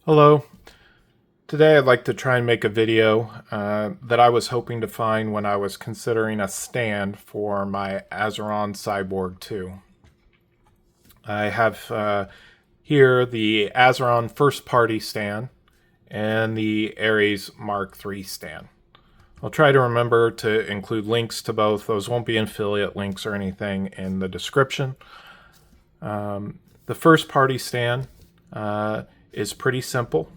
Hello. Today I'd like to try and make a video that I was hoping to find when I was considering a stand for my Azeron Cyborg 2. I have here the Azeron first party stand and the ARES Mark III stand. I'll try to remember to include links to both. Those won't be affiliate links or anything in the description. The first party stand is pretty simple.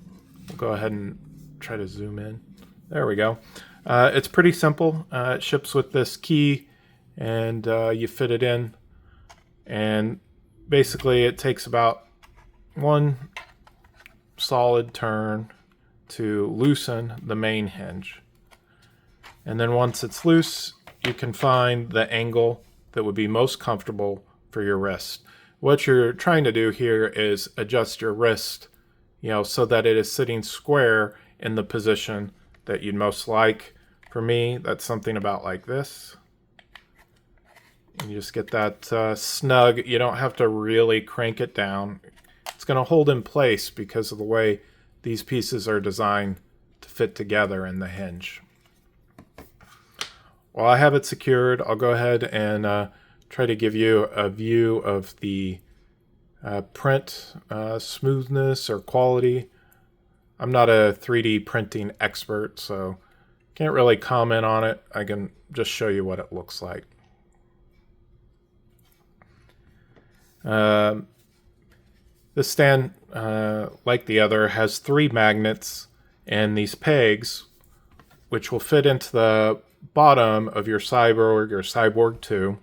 We'll go ahead and try to zoom in. There we go. It's pretty simple. It ships with this key and you fit it in, and basically it takes about one solid turn to loosen the main hinge. And then once it's loose, you can find the angle that would be most comfortable for your wrist. What you're trying to do here is adjust your wrist, so that it is sitting square in the position that you'd most like. For me, that's something about like this. And you just get that snug. You don't have to really crank it down. It's going to hold in place because of the way these pieces are designed to fit together in the hinge. While I have it secured, I'll go ahead and try to give you a view of the print smoothness or quality. I'm not a 3D printing expert, so can't really comment on it. I can just show you what it looks like. This stand, like the other, has 3 magnets and these pegs, which will fit into the bottom of your Cyborg or Cyborg 2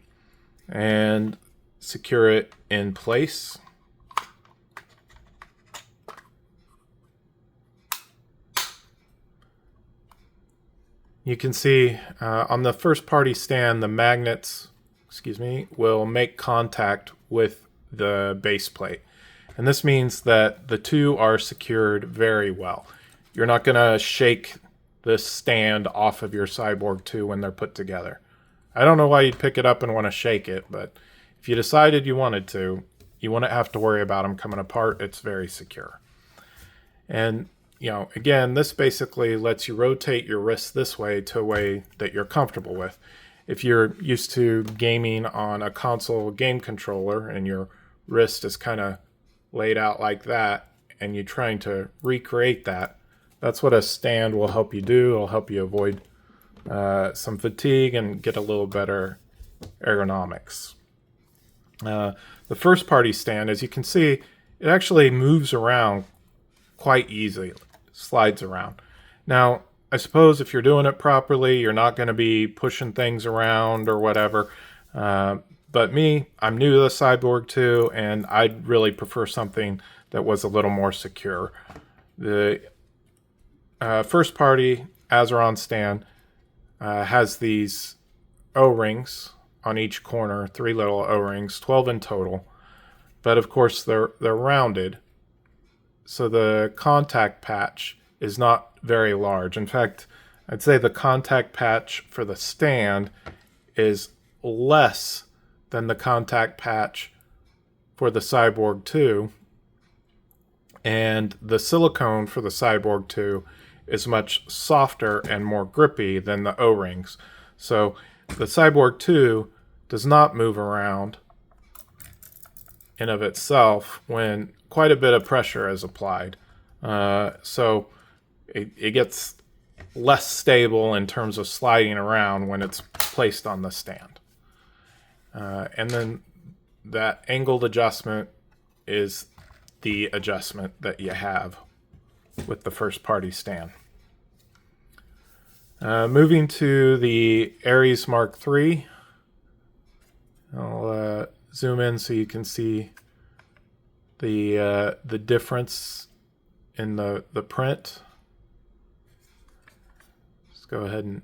and secure it in place. You can see on the first party stand, the magnets, will make contact with the base plate. And this means that the two are secured very well. You're not going to shake this stand off of your Cyborg 2 when they're put together. I don't know why you'd pick it up and want to shake it, but if you decided you wanted to, you wouldn't have to worry about them coming apart. It's very secure. And again, this basically lets you rotate your wrist this way to a way that you're comfortable with. If you're used to gaming on a console game controller and your wrist is kind of laid out like that, and you're trying to recreate that, that's what a stand will help you do. It'll help you avoid some fatigue and get a little better ergonomics. The first party stand, as you can see, it actually moves around quite easily, slides around. Now, I suppose if you're doing it properly, you're not going to be pushing things around or whatever. But me, I'm new to the Cyborg 2, and I'd really prefer something that was a little more secure. The first party Azeron stand has these O-rings on each corner, 3 little O-rings, 12 in total. But of course, they're rounded, so the contact patch is not very large. In fact, I'd say the contact patch for the stand is less than the contact patch for the Cyborg 2. And the silicone for the Cyborg 2 is much softer and more grippy than the O-rings. So the Cyborg 2 does not move around in of itself when quite a bit of pressure is applied. So it gets less stable in terms of sliding around when it's placed on the stand. And then that angled adjustment is the adjustment that you have with the first party stand. Moving to the ARES Mark III, I'll zoom in so you can see the difference in the print. Let's go ahead and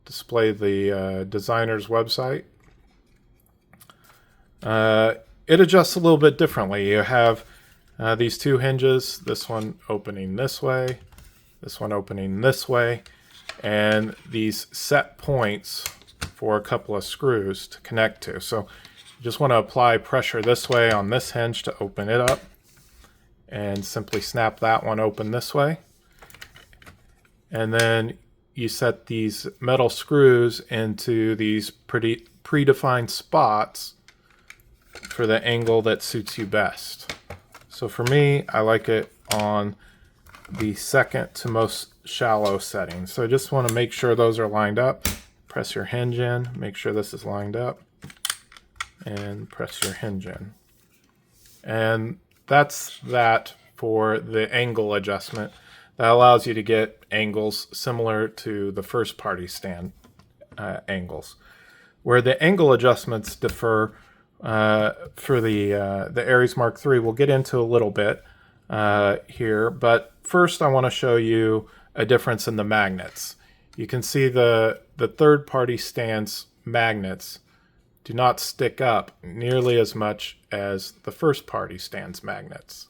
display the designer's website. It adjusts a little bit differently. You have these 2 hinges, this one opening this way, this one opening this way, and these set points for a couple of screws to connect to. So you just want to apply pressure this way on this hinge to open it up, and simply snap that one open this way. And then you set these metal screws into these pretty predefined spots for the angle that suits you best. So for me, I like it on the second to most shallow setting. So I just want to make sure those are lined up. Press your hinge in, make sure this is lined up, and press your hinge in. And that's that for the angle adjustment. That allows you to get angles similar to the first party stand angles. Where the angle adjustments differ for the ARES Mark III, we'll get into a little bit here, but first I want to show you a difference in the magnets. You can see the third party stand's magnets do not stick up nearly as much as the first party stand's magnets.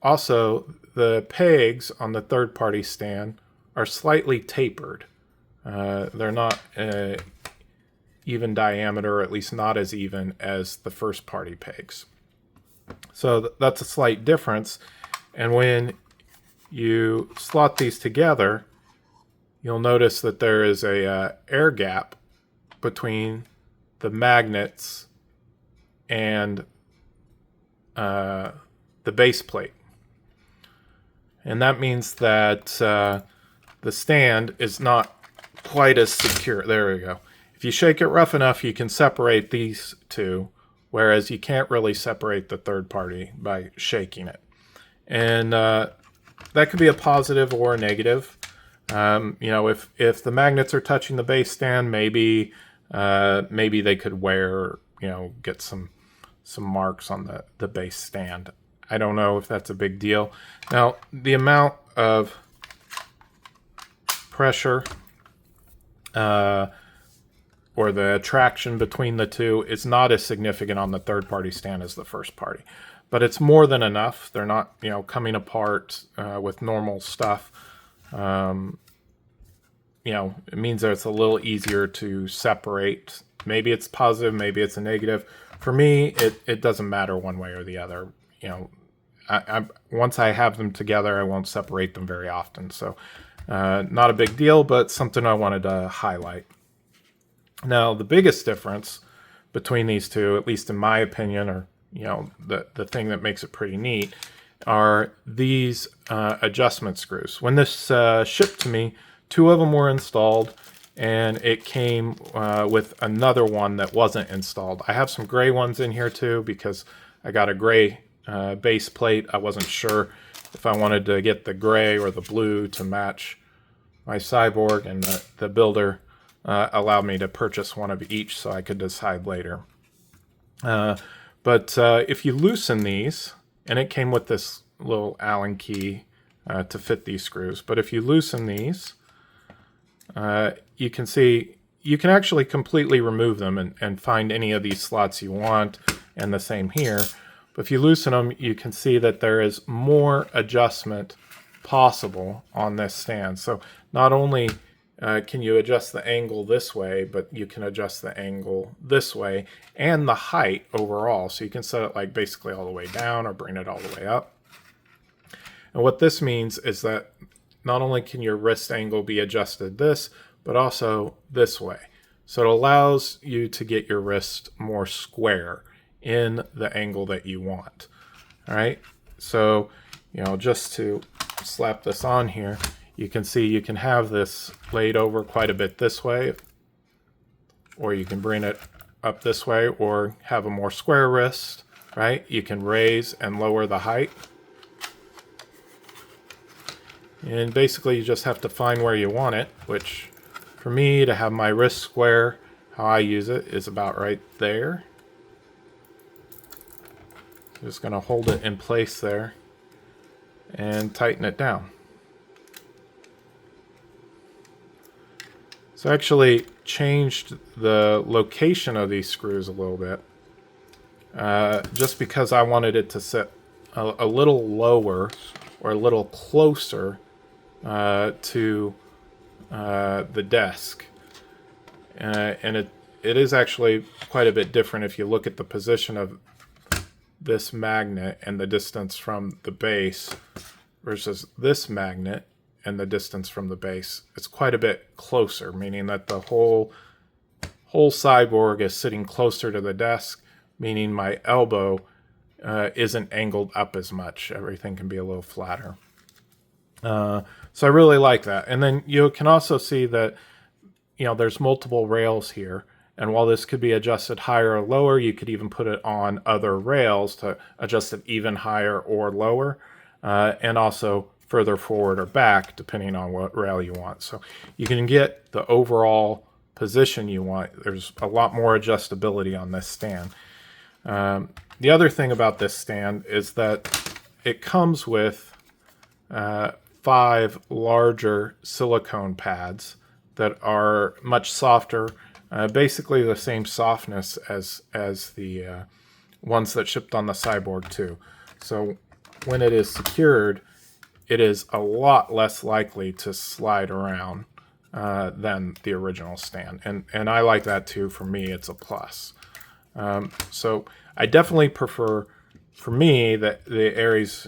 Also, the pegs on the third party stand are slightly tapered. They're not even diameter, or at least not as even as the first party pegs. So that's a slight difference. And when you slot these together, you'll notice that there is a air gap between the magnets and the base plate. And that means that the stand is not quite as secure. There we go. If you shake it rough enough, you can separate these two, whereas you can't really separate the third party by shaking it. And that could be a positive or a negative. You know, if the magnets are touching the base stand, maybe they could wear, you know, get some marks on the base stand. I don't know if that's a big deal. Now, the amount of pressure or the attraction between the two is not as significant on the third party stand as the first party. But it's more than enough. They're not, you know, coming apart with normal stuff. You know, it means that it's a little easier to separate. Maybe it's positive, maybe it's a negative. For me, it doesn't matter one way or the other. You know, once I have them together, I won't separate them very often. So not a big deal, but something I wanted to highlight. Now, the biggest difference between these two, at least in my opinion, or you know, the thing that makes it pretty neat, are these adjustment screws. When this shipped to me, 2 of them were installed, and it came with another one that wasn't installed. I have some gray ones in here too, because I got a gray base plate. I wasn't sure if I wanted to get the gray or the blue to match my Cyborg, and the builder allowed me to purchase one of each so I could decide later. But if you loosen these, and it came with this little Allen key to fit these screws, but if you loosen these, you can see you can actually completely remove them and find any of these slots you want, and the same here. But if you loosen them, you can see that there is more adjustment possible on this stand. So not only can you adjust the angle this way, but you can adjust the angle this way and the height overall. So you can set it like basically all the way down or bring it all the way up. And what this means is that not only can your wrist angle be adjusted this, but also this way. So it allows you to get your wrist more square in the angle that you want. All right. So, you know, just to slap this on here, you can see you can have this laid over quite a bit this way, or you can bring it up this way, or have a more square wrist, right? You can raise and lower the height. And basically you just have to find where you want it, which for me, to have my wrist square, how I use it is about right there. Just going to hold it in place there and tighten it down. So I actually changed the location of these screws a little bit, just because I wanted it to sit a little lower or a little closer to the desk. And it is actually quite a bit different if you look at the position of this magnet and the distance from the base versus this magnet and the distance from the base. It's quite a bit closer, meaning that the whole cyborg is sitting closer to the desk, meaning my elbow isn't angled up as much. Everything can be a little flatter. So I really like that. And then you can also see that, there's multiple rails here. And while this could be adjusted higher or lower, you could even put it on other rails to adjust it even higher or lower, and also further forward or back, depending on what rail you want. So you can get the overall position you want. There's a lot more adjustability on this stand. The other thing about this stand is that it comes with 5 larger silicone pads that are much softer, basically the same softness as the ones that shipped on the Cyborg 2. So when it is secured, it is a lot less likely to slide around than the original stand. And I like that too. For me, it's a plus. So I definitely prefer, for me, the ARES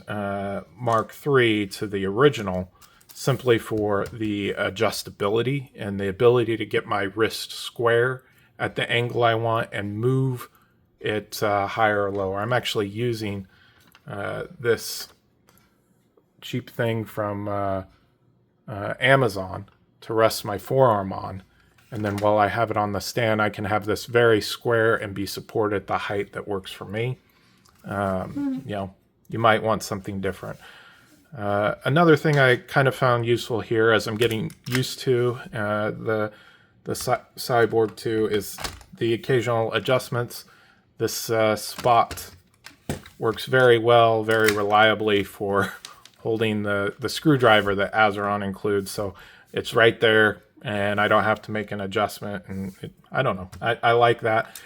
Mark III to the original, simply for the adjustability and the ability to get my wrist square at the angle I want and move it higher or lower. I'm actually using this cheap thing from Amazon to rest my forearm on. And then while I have it on the stand, I can have this very square and be supported at the height that works for me. You might want something different. Another thing I kind of found useful here, as I'm getting used to the Cyborg 2, is the occasional adjustments. This spot works very well, very reliably for holding the screwdriver that Azeron includes. So it's right there, and I don't have to make an adjustment. And I don't know. I like that.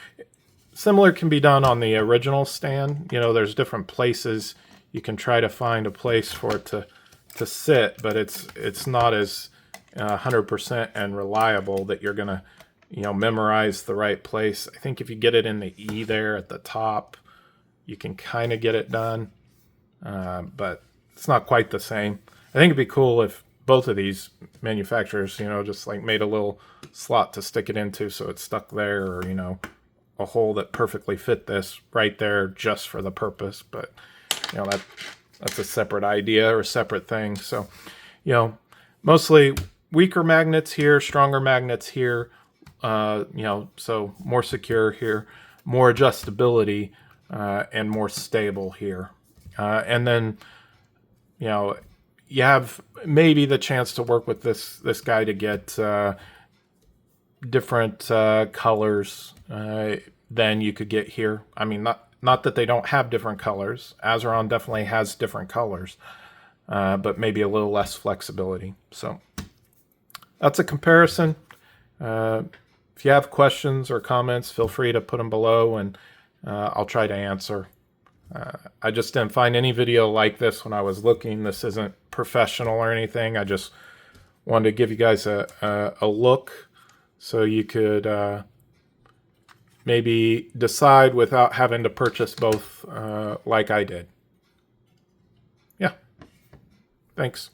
Similar can be done on the original stand. There's different places you can try to find a place for it to sit, but it's not as 100% and reliable that you're gonna memorize the right place. I think if you get it in the E there at the top, you can kind of get it done, but it's not quite the same. I think it'd be cool if both of these manufacturers, just like made a little slot to stick it into so it's stuck there, or a hole that perfectly fit this right there just for the purpose. But that's a separate idea or a separate thing. So, mostly weaker magnets here, stronger magnets here, so more secure here, more adjustability, and more stable here. And then, you have maybe the chance to work with this guy to get different colors than you could get here. I mean, not that they don't have different colors. Azeron definitely has different colors, but maybe a little less flexibility. So that's a comparison. If you have questions or comments, feel free to put them below, and I'll try to answer. I just didn't find any video like this when I was looking. This isn't professional or anything. I just wanted to give you guys a look so you could maybe decide without having to purchase both like I did. Yeah. Thanks.